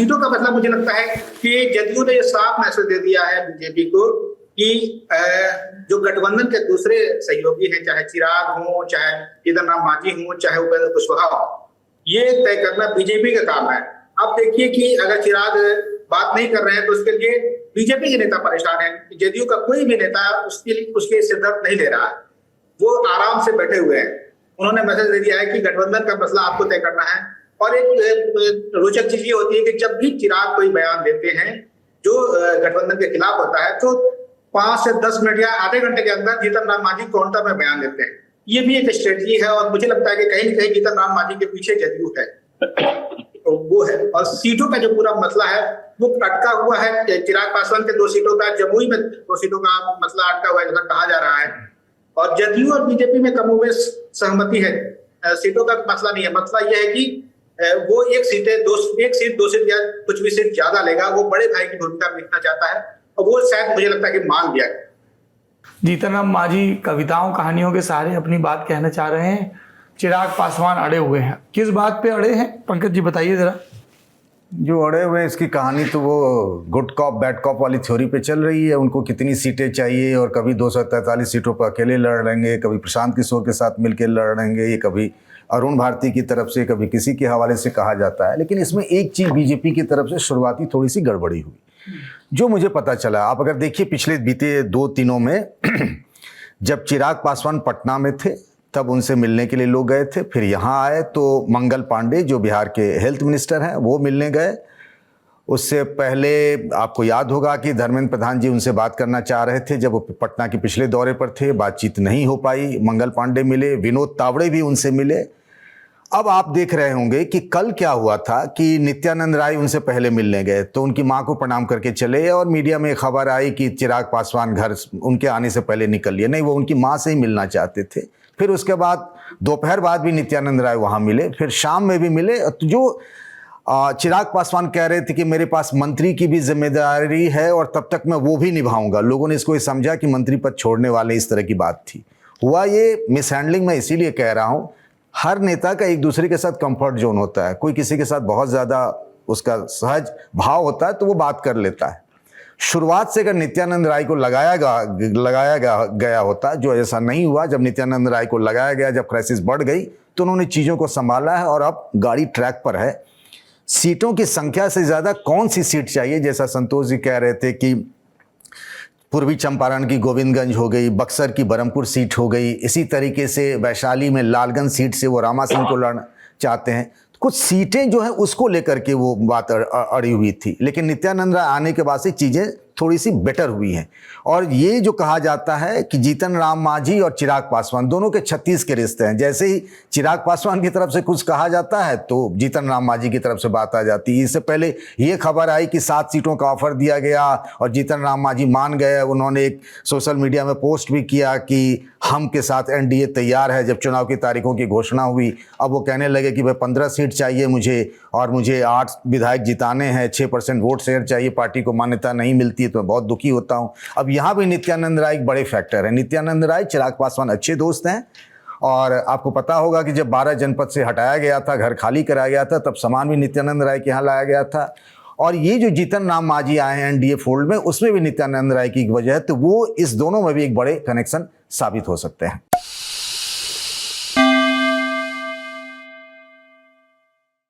सीटों का मतलब मुझे लगता है कि जदयू ने ये साफ मैसेज दे दिया है बीजेपी को कि जो गठबंधन के दूसरे सहयोगी हैं, चाहे चिराग हो, चाहे जीतन राम मांझी हो, चाहे उपेंद्र कुशवाहा हो, ये तय करना बीजेपी का काम है। अब देखिए कि अगर चिराग बात नहीं कर रहे हैं तो उसके लिए बीजेपी के नेता परेशान है। जदयू का कोई भी नेता उसके सिरदर्द नहीं ले रहा है, वो आराम से बैठे हुए हैं। उन्होंने मैसेज दे दिया है कि गठबंधन का मसला आपको तय करना है। और एक रोचक चीज ये होती है कि जब भी चिराग कोई बयान देते हैं जो गठबंधन के खिलाफ होता है, तो 5 से 10 मिनट या आधे घंटे के अंदर जीतन राम मांझी काउंटर में बयान देते हैं। ये भी एक स्ट्रेटजी है और मुझे लगता है कि कहीं न कहीं जीतन राम मांझी के पीछे जदयू है, तो वो है। और सीटों का जो पूरा मसला है वो अटका हुआ है। चिराग पासवान के 2 सीटों का, जमुई में 2 सीटों का मसला अटका हुआ है जैसा कहा जा रहा है। और जदयू और बीजेपी में कमोबेश सहमति है, सीटों का मसला नहीं है। मसला यह है कि वो एक सीट 2 सीट या कुछ भी सीट ज्यादा लेगा, वो बड़े भाई की भूमिका निभाना चाहता है और वो शायद मुझे लगता है कि मान लिया गया। जीतन राम मांझी कविताओं कहानियों के सहारे अपनी बात कहना चाह रहे हैं, चिराग पासवान अड़े हुए हैं। किस बात पे अड़े हैं पंकज जी, बताइए जरा। जो अड़े हुए हैं इसकी कहानी तो वो गुड कॉप बैड कॉप वाली थ्योरी पे चल रही है। उनको कितनी सीटें चाहिए और कभी 243 सीटों पर अकेले लड़ लेंगे, कभी प्रशांत किशोर के साथ मिलकर लड़ लेंगे, ये कभी अरुण भारती की तरफ से, कभी किसी के हवाले से कहा जाता है। लेकिन इसमें एक चीज़ बीजेपी की तरफ से शुरुआती थोड़ी सी गड़बड़ी हुई, जो मुझे पता चला। आप अगर देखिए पिछले बीते 2 दिनों में जब चिराग पासवान पटना में थे तब उनसे मिलने के लिए लोग गए थे, फिर यहाँ आए तो मंगल पांडे जो बिहार के हेल्थ मिनिस्टर हैं वो मिलने गए। उससे पहले आपको याद होगा कि धर्मेंद्र प्रधान जी उनसे बात करना चाह रहे थे जब वो पटना के पिछले दौरे पर थे, बातचीत नहीं हो पाई। मंगल पांडे मिले, विनोद तावड़े भी उनसे मिले। अब आप देख रहे होंगे कि कल क्या हुआ था कि नित्यानंद राय उनसे पहले मिलने गए तो उनकी मां को प्रणाम करके चले और मीडिया में खबर आई कि चिराग पासवान घर उनके आने से पहले निकल लिए। नहीं, वो उनकी मां से ही मिलना चाहते थे। फिर उसके बाद दोपहर बाद भी नित्यानंद राय वहां मिले, फिर शाम में भी मिले। तो जो चिराग पासवान कह रहे थे कि मेरे पास मंत्री की भी जिम्मेदारी है और तब तक मैं वो भी निभाऊंगा, लोगों ने इसको समझा कि मंत्री पद छोड़ने वाले, इस तरह की बात थी। हुआ ये मिसहैंडलिंग। मैं इसीलिए कह रहा हूं, हर नेता का एक दूसरे के साथ कंफर्ट जोन होता है। कोई किसी के साथ बहुत ज़्यादा उसका सहज भाव होता है तो वो बात कर लेता है। शुरुआत से अगर नित्यानंद राय को लगाया गया होता, जो ऐसा नहीं हुआ, जब नित्यानंद राय को लगाया गया, जब क्राइसिस बढ़ गई तो उन्होंने चीज़ों को संभाला है और अब गाड़ी ट्रैक पर है। सीटों की संख्या से ज़्यादा कौन सी सीट चाहिए, जैसा संतोष जी कह रहे थे कि पूर्वी चंपारण की गोविंदगंज हो गई, बक्सर की बरमपुर सीट हो गई, इसी तरीके से वैशाली में लालगंज सीट से वो रामा सिंह को लड़ना चाहते हैं। कुछ सीटें जो है उसको लेकर के वो बात अड़ी हुई थी, लेकिन नित्यानंद राय आने के बाद से चीज़ें थोड़ी सी बेटर हुई हैं। और ये जो कहा जाता है कि जीतन राम मांझी और चिराग पासवान दोनों के 36 के रिश्ते हैं, जैसे ही चिराग पासवान की तरफ से कुछ कहा जाता है तो जीतन राम मांझी की तरफ से बात आ जाती है। इससे पहले ये खबर आई कि 7 सीटों का ऑफर दिया गया और जीतन राम मांझी मान गए। उन्होंने एक सोशल मीडिया में पोस्ट भी किया कि हम के साथ एनडीए तैयार है। जब चुनाव की तारीखों की घोषणा हुई, अब वो कहने लगे कि भाई 15 सीट चाहिए मुझे और मुझे 8 विधायक जिताने हैं, 6% वोट शेयर चाहिए, पार्टी को मान्यता नहीं मिलती है तो मैं बहुत दुखी होता हूं। अब यहाँ भी नित्यानंद राय एक बड़े फैक्टर है। नित्यानंद राय चिराग पासवान अच्छे दोस्त हैं और आपको पता होगा कि जब 12 जनपद से हटाया गया था, घर खाली कराया गया था, तब सामान भी नित्यानंद राय के यहाँ लाया गया था। और ये जो जीतन राम मांझी आए हैं एनडीए फोल्ड में, उसमें भी नित्यानंद राय की वजह है, तो वो इस दोनों में भी एक बड़े कनेक्शन साबित हो सकते हैं।